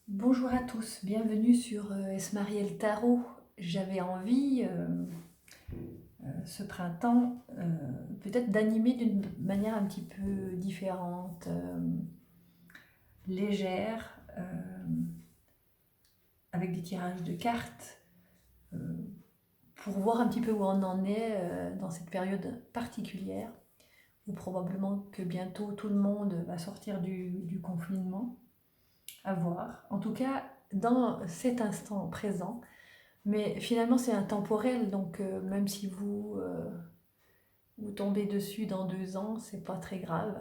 Bonjour à tous, bienvenue sur Esmariel Tarot. J'avais envie ce printemps peut-être d'animer d'une manière un petit peu différente, légère, avec des tirages de cartes, pour voir un petit peu où on en est dans cette période particulière, où probablement que bientôt tout le monde va sortir du confinement, à voir. En tout cas, dans cet instant présent, mais finalement, c'est intemporel, donc même si vous tombez dessus dans 2 ans, c'est pas très grave.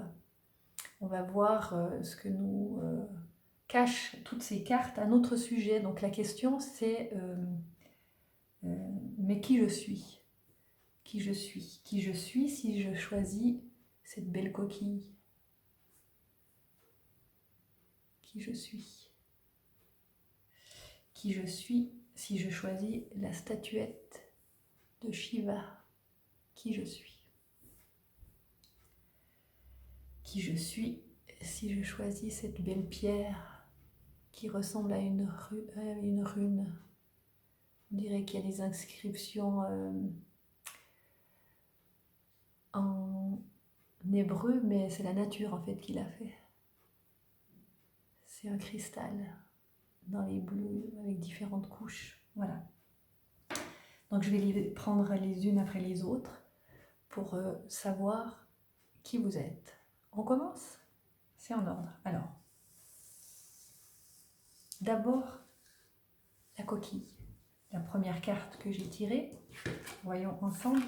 On va voir ce que nous cachent toutes ces cartes à notre sujet. Donc la question, c'est mais qui je suis? Qui je suis? Qui je suis si je choisis cette belle coquille? Qui je suis? Qui je suis si je choisis la statuette de Shiva? Qui je suis? Qui je suis si je choisis cette belle pierre qui ressemble à une rune? On dirait qu'il y a des inscriptions en hébreu, mais c'est la nature en fait qui l'a fait. C'est un cristal dans les bleus avec différentes couches. Voilà. Donc je vais les prendre les unes après les autres pour savoir qui vous êtes. On commence? C'est en ordre. Alors, d'abord, la coquille. La première carte que j'ai tirée, voyons ensemble,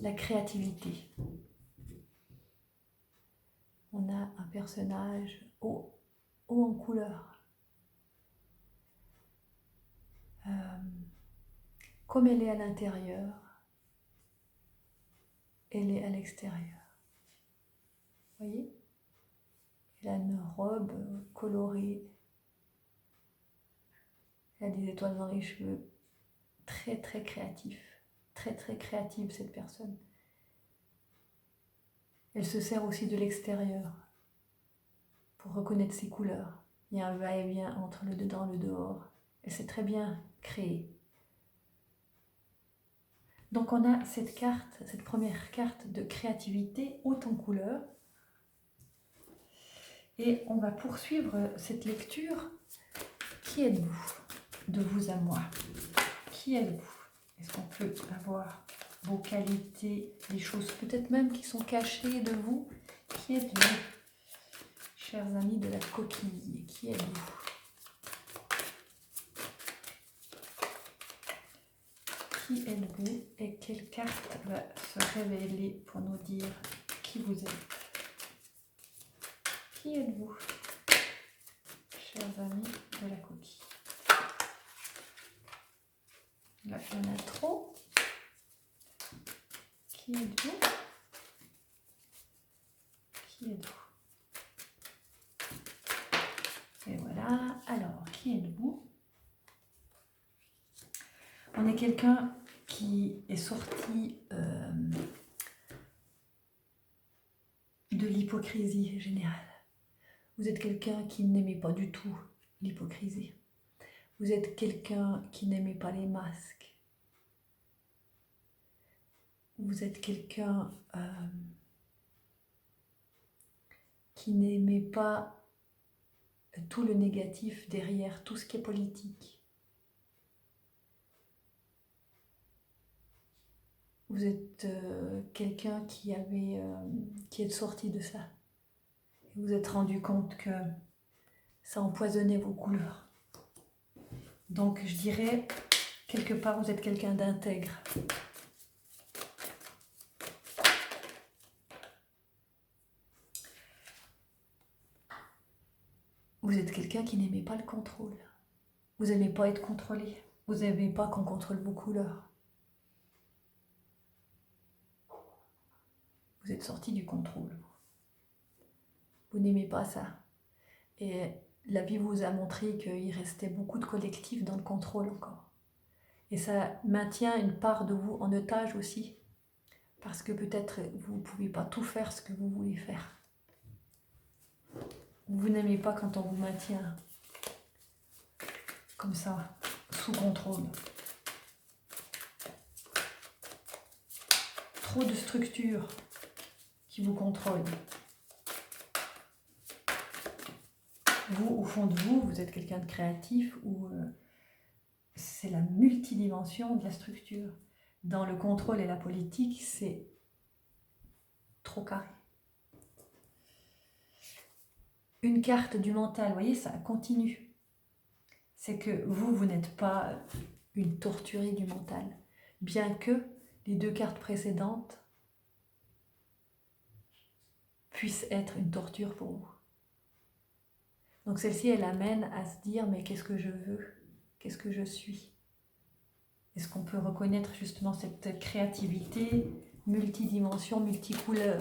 la créativité. On a un personnage haut en couleur. Comme elle est à l'intérieur, elle est à l'extérieur. Vous voyez? Elle a une robe colorée. Elle a des étoiles dans les cheveux. Très très créatif. Très très créative cette personne. Elle se sert aussi de l'extérieur pour reconnaître ses couleurs. Il y a un va-et-vient entre le dedans et le dehors. Elle sait très bien créer. Donc on a cette carte, cette première carte de créativité haute en couleurs. Et on va poursuivre cette lecture. Qui êtes-vous? De vous à moi. Qui êtes-vous? Est-ce qu'on peut avoir vos qualités, des choses peut-être même qui sont cachées de vous? Qui êtes-vous? Chers amis de la coquille, qui êtes-vous? Qui êtes-vous et quelle carte va se révéler pour nous dire qui vous êtes? Qui êtes-vous, chers amis de la coquille? Là, il y en a trop. Qui êtes-vous? Qui êtes-vous? Et voilà. Alors, qui êtes-vous? On est quelqu'un qui est sorti de l'hypocrisie générale. Vous êtes quelqu'un qui n'aimait pas du tout l'hypocrisie. Vous êtes quelqu'un qui n'aimait pas les masques. Vous êtes quelqu'un qui n'aimait pas tout le négatif derrière tout ce qui est politique. Vous êtes quelqu'un qui est sorti de ça. Et vous êtes rendu compte que ça empoisonnait vos couleurs. Donc je dirais, quelque part, vous êtes quelqu'un d'intègre. Vous êtes quelqu'un qui n'aimait pas le contrôle. Vous n'aimez pas être contrôlé. Vous n'aimez pas qu'on contrôle vos couleurs. Vous êtes sorti du contrôle. Vous n'aimez pas ça. Et la vie vous a montré qu'il restait beaucoup de collectifs dans le contrôle encore. Et ça maintient une part de vous en otage aussi. Parce que peut-être vous ne pouvez pas tout faire ce que vous voulez faire. Vous n'aimez pas quand on vous maintient comme ça, sous contrôle. Trop de structures qui vous contrôlent. Vous, au fond de vous, vous êtes quelqu'un de créatif ou c'est la multidimension de la structure. Dans le contrôle et la politique, c'est trop carré. Une carte du mental, vous voyez, ça continue. C'est que vous n'êtes pas une torturée du mental. Bien que les 2 cartes précédentes puissent être une torture pour vous. Donc celle-ci, elle amène à se dire, mais qu'est-ce que je veux? Qu'est-ce que je suis? Est-ce qu'on peut reconnaître justement cette créativité, multidimension, multicouleur?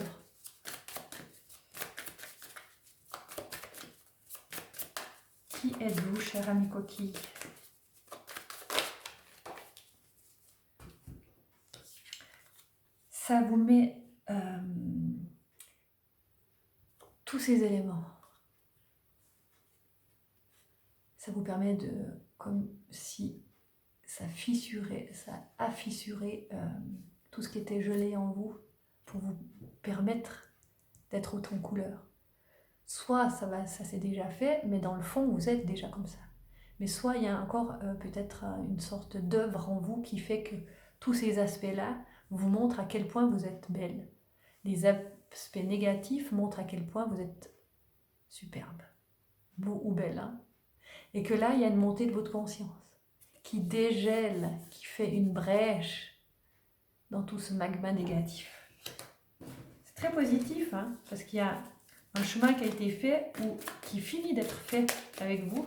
Qui êtes-vous, cher ami coquille? Ça vous met tous ces éléments. Ça vous permet de, comme si ça a fissuré tout ce qui était gelé en vous pour vous permettre d'être autant couleur. Soit ça s'est déjà fait, mais dans le fond, vous êtes déjà comme ça. Mais soit il y a encore peut-être une sorte d'œuvre en vous qui fait que tous ces aspects-là vous montrent à quel point vous êtes belle. Les aspects négatifs montrent à quel point vous êtes superbe, beau ou belle. Hein. Et que là, il y a une montée de votre conscience qui dégèle, qui fait une brèche dans tout ce magma négatif. C'est très positif, hein, parce qu'il y a un chemin qui a été fait ou qui finit d'être fait avec vous,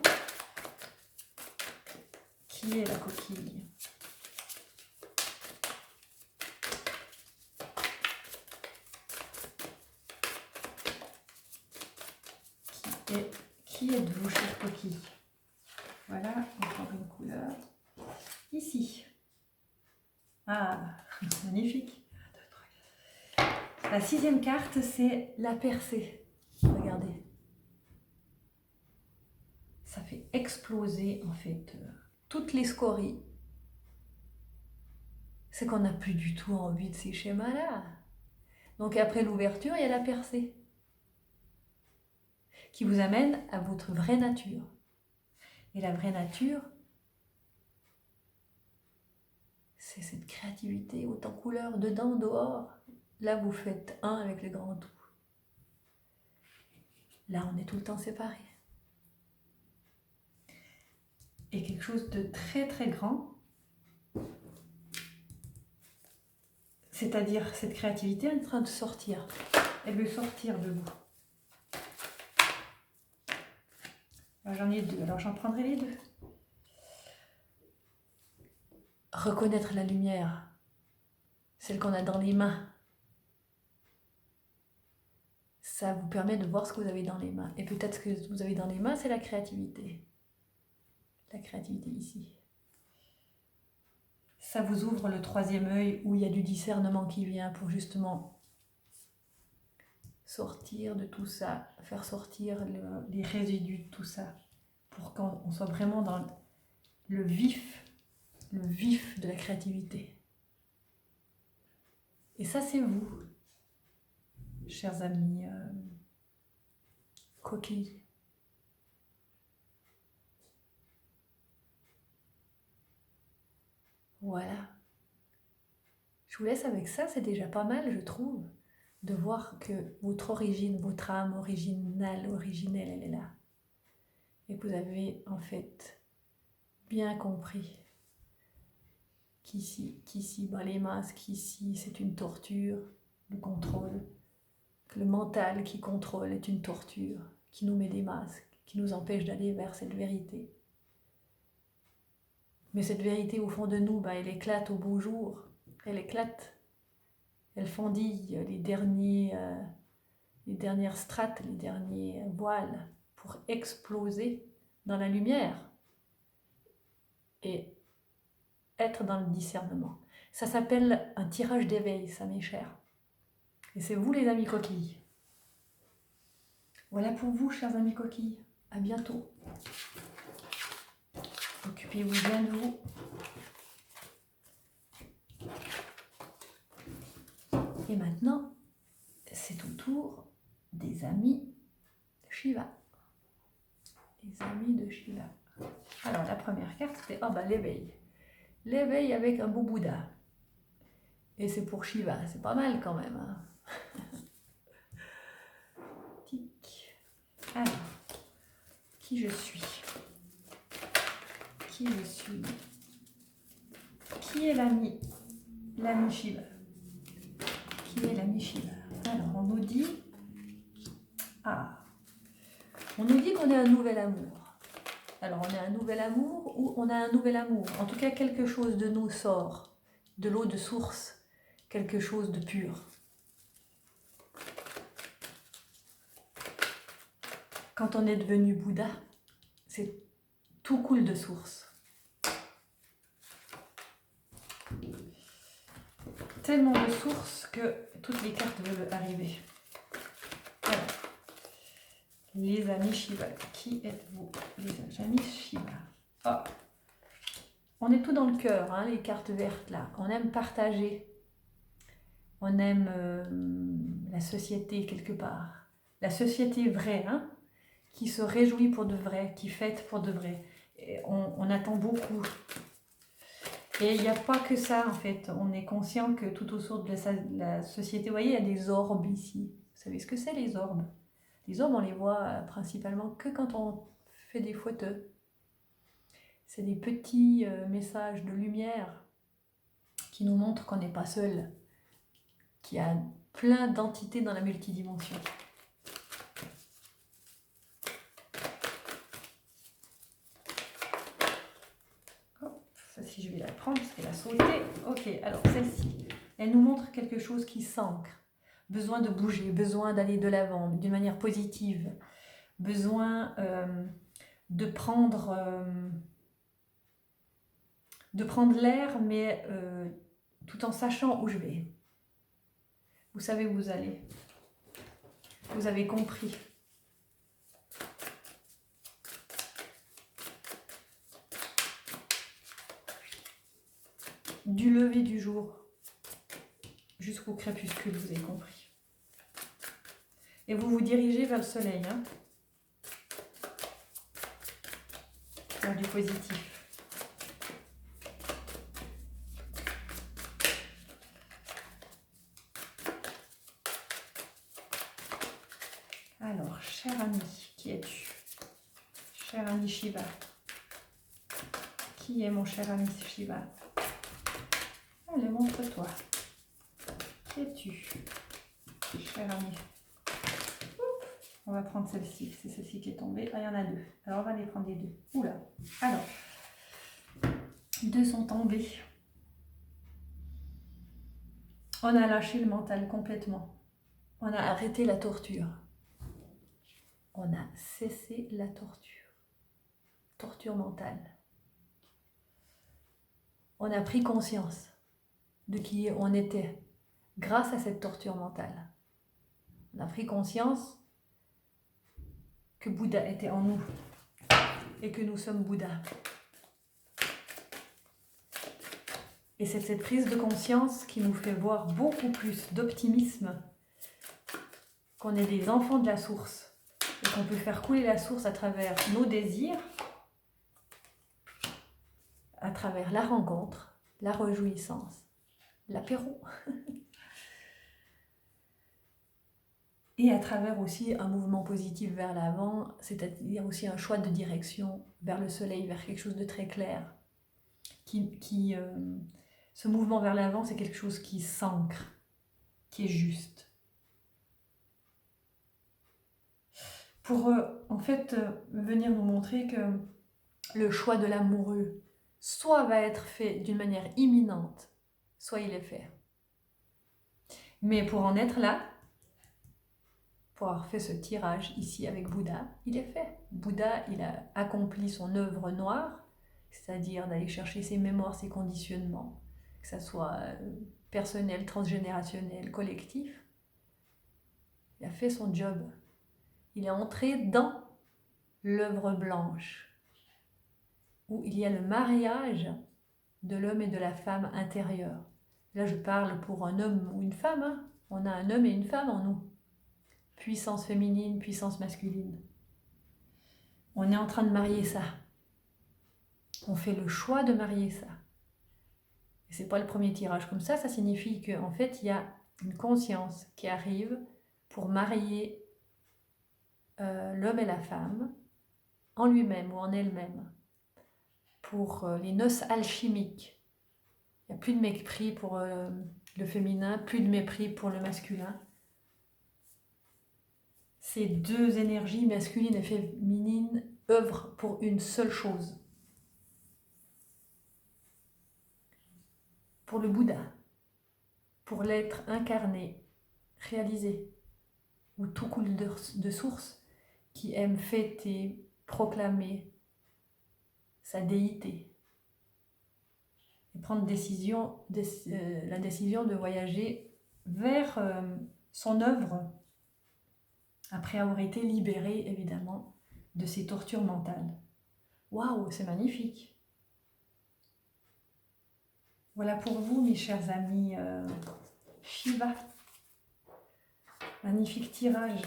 qui est la coquille. Qui êtes-vous, chère coquille? Voilà, encore une couleur. Ici. Ah, magnifique. La 6e carte, c'est la percée. Regardez. Ça fait exploser, en fait, toutes les scories. C'est qu'on n'a plus du tout envie de ces schémas-là. Donc après l'ouverture, il y a la percée qui vous amène à votre vraie nature. Et la vraie nature, c'est cette créativité, autant couleur, dedans, dehors. Là, vous faites un avec le grand tout. Là, on est tout le temps séparés. Et quelque chose de très très grand, c'est-à-dire cette créativité est en train de sortir. Elle veut sortir de vous. Alors, j'en ai 2, alors j'en prendrai les 2. Reconnaître la lumière, celle qu'on a dans les mains. Ça vous permet de voir ce que vous avez dans les mains. Et peut-être ce que vous avez dans les mains, c'est la créativité. La créativité ici. Ça vous ouvre le 3e œil où il y a du discernement qui vient pour justement sortir de tout ça, faire sortir les résidus de tout ça, pour qu'on soit vraiment dans le vif de la créativité. Et ça, c'est vous, chers amis coquilles. Voilà. Je vous laisse avec ça, c'est déjà pas mal, je trouve, de voir que votre origine, votre âme originelle, elle est là. Et que vous avez en fait bien compris qu'ici, les masques, ici, c'est une torture, le contrôle, que le mental qui contrôle est une torture, qui nous met des masques, qui nous empêche d'aller vers cette vérité. Mais cette vérité au fond de nous, elle éclate au beau jour, elle éclate, elle fendille les dernières strates, les derniers voiles pour exploser dans la lumière et être dans le discernement. Ça s'appelle un tirage d'éveil, ça mes chers. Et c'est vous les amis coquilles. Voilà pour vous, chers amis coquilles. À bientôt. puis vous vient de vous. Et maintenant, c'est au tour des amis de Shiva. Les amis de Shiva. Alors, la première carte, c'était l'éveil. L'éveil avec un beau Bouddha. Et c'est pour Shiva, c'est pas mal quand même. Hein. Tic. Alors, qui je suis? Qui je suis? Qui est l'ami Shiva? Qui est l'ami Shiva? Alors, on nous dit... on nous dit qu'on est un nouvel amour. Alors, on est un nouvel amour ou on a un nouvel amour. En tout cas, quelque chose de nous sort, de l'eau de source, quelque chose de pur. Quand on est devenu Bouddha, c'est tout coule de source. Tellement de sources que toutes les cartes veulent arriver. Alors, les amis Shiva, qui êtes-vous? Les amis Shiva. Oh. On est tout dans le cœur, hein, les cartes vertes là. On aime partager. On aime la société quelque part. La société vraie, hein, qui se réjouit pour de vrai, qui fête pour de vrai. Et on attend beaucoup. Et il n'y a pas que ça en fait. On est conscient que tout autour de la société, vous voyez, il y a des orbes ici. Vous savez ce que c'est les orbes? Les orbes, on les voit principalement que quand on fait des photos. C'est des petits messages de lumière qui nous montrent qu'on n'est pas seul, qu'il y a plein d'entités dans la multidimension. Celle-ci, je vais la prendre parce qu'elle a sauté. Ok, alors celle-ci, elle nous montre quelque chose qui s'ancre. Besoin de bouger, besoin d'aller de l'avant d'une manière positive. Besoin de prendre l'air, mais tout en sachant où je vais. Vous savez où vous allez. Vous avez compris. Du lever du jour jusqu'au crépuscule, vous avez compris. Et vous vous dirigez vers le soleil, hein, vers du positif. Alors, cher ami, qui es-tu? Cher ami Shiva. Qui est mon cher ami Shiva? Allez, montre-toi. Qui es-tu, cher ami? On va prendre celle-ci. C'est celle-ci qui est tombée. Ah, il y en a deux. Alors, on va les prendre les deux. Oula. Alors, deux sont tombés. On a lâché le mental complètement. On a arrêté la torture. On a cessé la torture. Torture mentale. On a pris conscience de qui on était grâce à cette torture mentale. On a pris conscience que Bouddha était en nous et que nous sommes Bouddha. Et c'est cette prise de conscience qui nous fait voir beaucoup plus d'optimisme, qu'on est des enfants de la source et qu'on peut faire couler la source à travers nos désirs, à travers la rencontre, la réjouissance, l'apéro. Et à travers aussi un mouvement positif vers l'avant, c'est-à-dire aussi un choix de direction vers le soleil, vers quelque chose de très clair. Ce mouvement vers l'avant, c'est quelque chose qui s'ancre, qui est juste. Pour en fait venir nous montrer que le choix de l'amoureux, soit va être fait d'une manière imminente, soit il est fait. Mais pour en être là, pour avoir fait ce tirage ici avec Bouddha, il est fait. Bouddha, il a accompli son œuvre noire, c'est-à-dire d'aller chercher ses mémoires, ses conditionnements, que ce soit personnel, transgénérationnel, collectif. Il a fait son job. Il est entré dans l'œuvre blanche. où il y a le mariage de l'homme et de la femme intérieure. Là, je parle pour un homme ou une femme, hein. On a un homme et une femme en nous. Puissance féminine, puissance masculine. On est en train de marier ça. On fait le choix de marier ça. Et c'est pas le premier tirage comme ça signifie qu'en fait, il y a une conscience qui arrive pour marier l'homme et la femme en lui-même ou en elle-même. Pour les noces alchimiques. Il n'y a plus de mépris pour le féminin, plus de mépris pour le masculin. Ces deux énergies, masculine et féminine, œuvrent pour une seule chose. Pour le Bouddha, pour l'être incarné, réalisé, ou tout coule de source, qui aime fêter, proclamer sa déité, et prendre la décision de voyager vers son œuvre, après avoir été libéré, évidemment, de ses tortures mentales. Waouh, c'est magnifique! Voilà pour vous, mes chers amis Shiva. Magnifique tirage.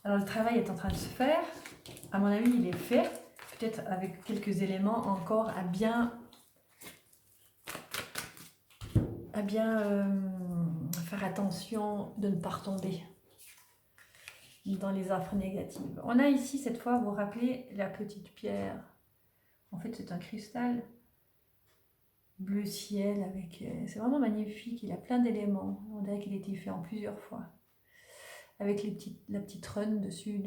Alors, le travail est en train de se faire. À mon avis, il est fait. Peut-être avec quelques éléments encore à bien faire attention de ne pas retomber dans les affres négatives. On a ici, cette fois, vous vous rappelez, la petite pierre. En fait, c'est un cristal bleu ciel avec... c'est vraiment magnifique, il a plein d'éléments. On dirait qu'il a été fait en plusieurs fois. Avec la petite rune dessus,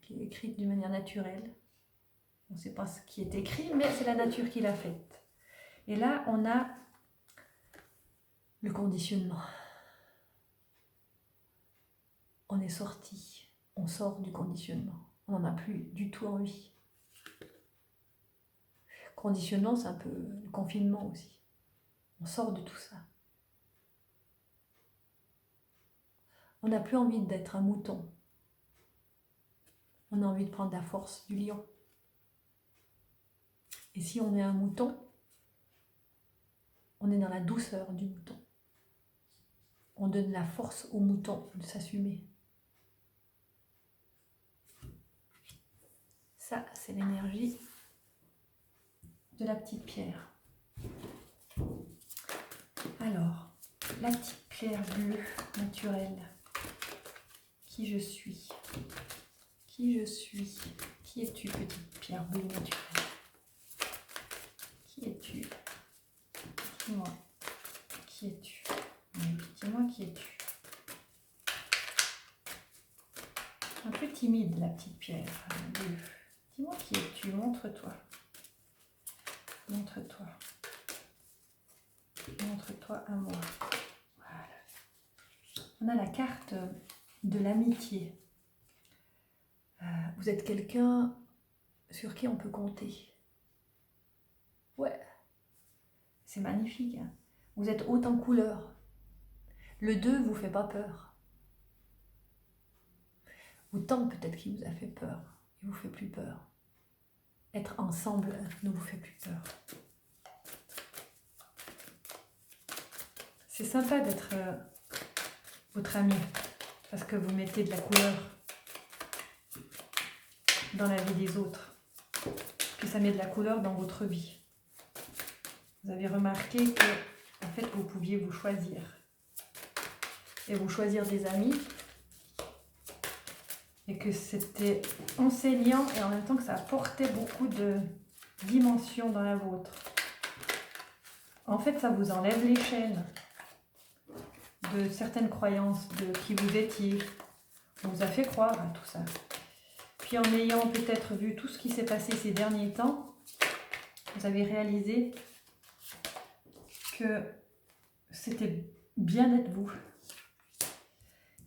qui est écrite d'une manière naturelle. On ne sait pas ce qui est écrit, mais c'est la nature qui l'a faite. Et là, on a le conditionnement. On est sorti. On sort du conditionnement. On n'en a plus du tout envie. Conditionnement, c'est un peu le confinement aussi. On sort de tout ça. On n'a plus envie d'être un mouton. On a envie de prendre la force du lion. Et si on est un mouton, on est dans la douceur du mouton. On donne la force au mouton de s'assumer. Ça, c'est l'énergie de la petite pierre. Alors, la petite pierre bleue naturelle. Qui je suis? Qui je suis? Qui es-tu, petite pierre bleue naturelle? Qui es-tu? Dis-moi. Qui es-tu? Dis-moi qui es-tu? Un peu timide, la petite pierre bleue. Dis-moi qui es-tu? Montre-toi. Montre-toi. Montre-toi à moi. Voilà. On a la carte de l'amitié. Vous êtes quelqu'un sur qui on peut compter. Ouais. C'est magnifique. Hein. Vous êtes haute en couleur. Le 2 vous fait pas peur. Autant peut-être qu'il vous a fait peur. Il vous fait plus peur. Être ensemble ne vous fait plus peur. C'est sympa d'être votre ami, parce que vous mettez de la couleur dans la vie des autres. Puis ça met de la couleur dans votre vie. Vous avez remarqué que, en fait, vous pouviez vous choisir. Et vous choisir des amis. Et que c'était enseignant et en même temps que ça apportait beaucoup de dimensions dans la vôtre. En fait, ça vous enlève les chaînes de certaines croyances de qui vous étiez. On vous a fait croire à tout ça. Puis en ayant peut-être vu tout ce qui s'est passé ces derniers temps, vous avez réalisé que c'était bien d'être vous.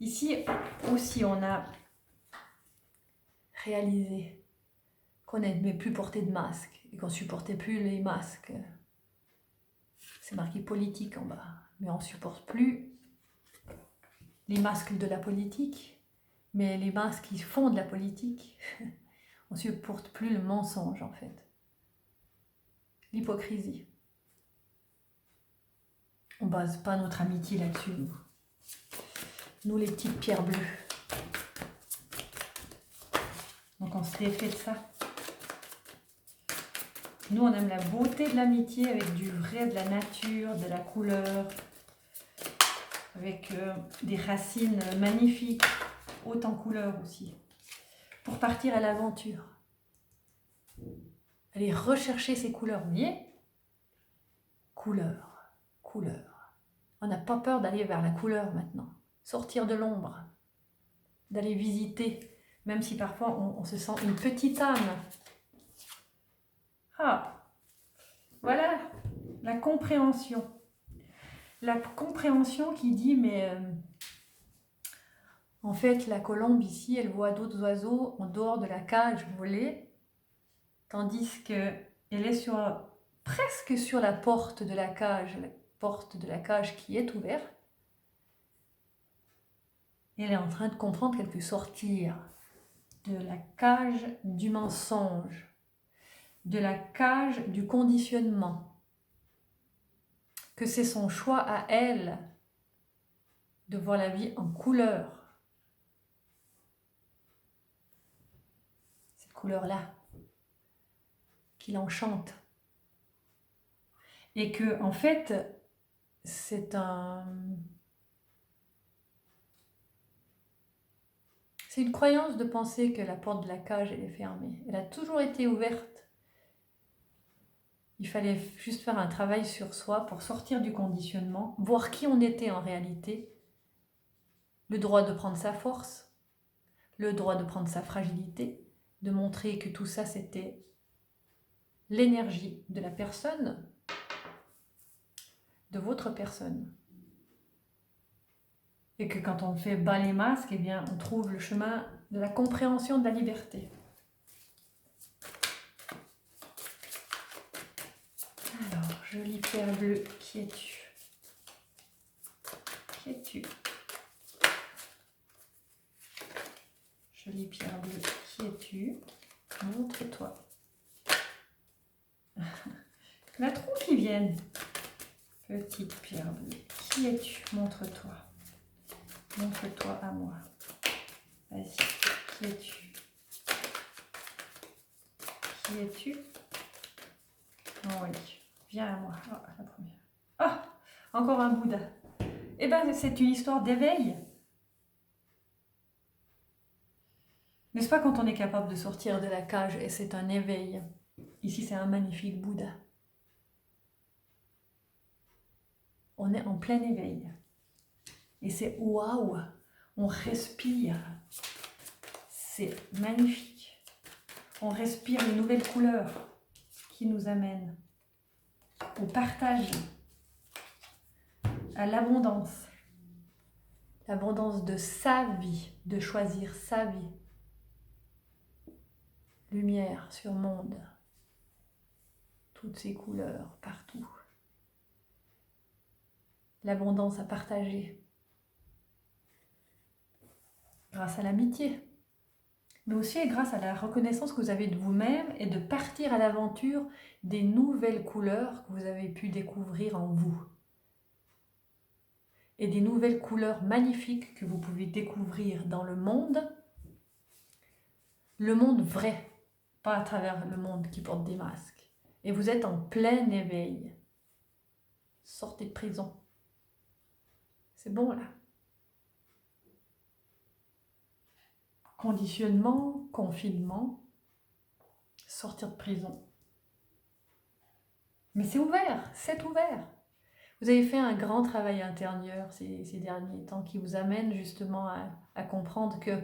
Ici aussi, on a réalisé qu'on n'aimait plus porter de masque et qu'on ne supportait plus les masques. C'est marqué politique en bas, mais on ne supporte plus les masques de la politique, mais les masques qui font de la politique. On ne supporte plus le mensonge en fait. l'hypocrisie. On ne base pas notre amitié là-dessus, nous. Nous, les petites pierres bleues. Donc on se défait de ça. Nous, on aime la beauté de l'amitié avec du vrai, de la nature, de la couleur, avec des racines magnifiques, hautes en couleur aussi, pour partir à l'aventure. Aller rechercher ces couleurs, vous voyez ? Couleur, couleur. On n'a pas peur d'aller vers la couleur maintenant. Sortir de l'ombre, d'aller visiter, même si parfois on se sent une petite âme. Ah, voilà, la compréhension. La compréhension qui dit, mais en fait, la colombe ici, elle voit d'autres oiseaux en dehors de la cage voler, tandis qu'elle est presque sur la porte de la cage qui est ouverte. Et elle est en train de comprendre qu'elle peut sortir de la cage du mensonge, de la cage du conditionnement, que c'est son choix à elle de voir la vie en couleur. Cette couleur-là qui l'enchante. Et que, en fait, c'est une croyance de penser que la porte de la cage, elle est fermée. Elle a toujours été ouverte. Il fallait juste faire un travail sur soi pour sortir du conditionnement, voir qui on était en réalité, le droit de prendre sa force, le droit de prendre sa fragilité, de montrer que tout ça, c'était l'énergie de la personne, de votre personne. Et que quand on fait bas les masques, eh bien, on trouve le chemin de la compréhension de la liberté. Alors, jolie pierre bleue, qui es-tu ? Qui es-tu ? Jolie pierre bleue, qui es-tu ? Montre-toi. La trou qui vienne. Petite pierre bleue, qui es-tu ? Montre-toi. Montre-toi à moi. Vas-y, qui es-tu ? Qui es-tu ? Oh oui, viens à moi. Oh, la première. Ah, encore un Bouddha. Eh bien, c'est une histoire d'éveil. N'est-ce pas quand on est capable de sortir de la cage et c'est un éveil? Ici, c'est un magnifique Bouddha. On est en plein éveil. Et c'est waouh, on respire. C'est magnifique. On respire les nouvelles couleurs qui nous amènent au partage, à l'abondance. L'abondance de sa vie, de choisir sa vie. Lumière sur monde. Toutes ces couleurs partout. L'abondance à partager. Grâce à l'amitié. Mais aussi grâce à la reconnaissance que vous avez de vous-même et de partir à l'aventure des nouvelles couleurs que vous avez pu découvrir en vous. Et des nouvelles couleurs magnifiques que vous pouvez découvrir dans le monde vrai, pas à travers le monde qui porte des masques. Et vous êtes en plein éveil. Sortez de prison. C'est bon là. Conditionnement, confinement, sortir de prison. Mais c'est ouvert, c'est ouvert. Vous avez fait un grand travail intérieur ces derniers temps qui vous amène justement à comprendre que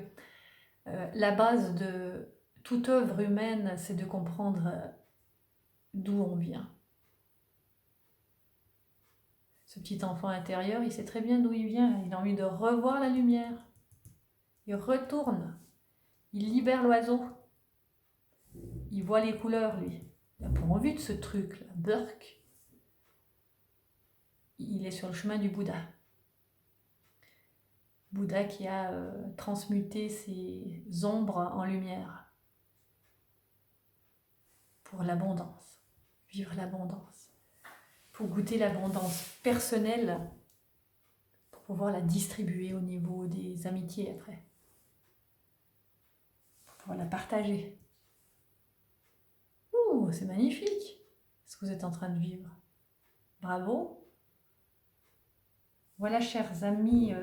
la base de toute œuvre humaine, c'est de comprendre d'où on vient. Ce petit enfant intérieur, il sait très bien d'où il vient. Il a envie de revoir la lumière. Il retourne. Il libère l'oiseau. Il voit les couleurs, lui. Il n'a pas envie de ce truc, là. Burk. Il est sur le chemin du Bouddha. Bouddha qui a transmuté ses ombres en lumière pour l'abondance. vivre l'abondance. Il faut goûter l'abondance personnelle pour pouvoir la distribuer au niveau des amitiés après. Pour pouvoir la partager. Ouh, c'est magnifique ce que vous êtes en train de vivre. Bravo. Voilà, chers amis,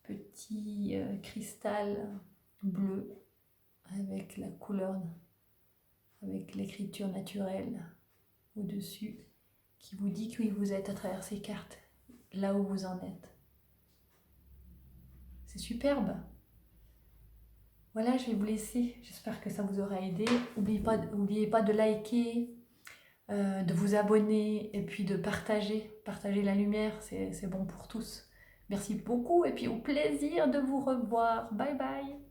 petit cristal bleu avec la couleur, avec l'écriture naturelle au-dessus qui vous dit qui vous êtes à travers ces cartes, là où vous en êtes. C'est superbe. Voilà, je vais vous laisser. J'espère que ça vous aura aidé. N'oubliez pas de liker, de vous abonner et puis de partager. Partager la lumière, c'est bon pour tous. Merci beaucoup et puis au plaisir de vous revoir. Bye bye.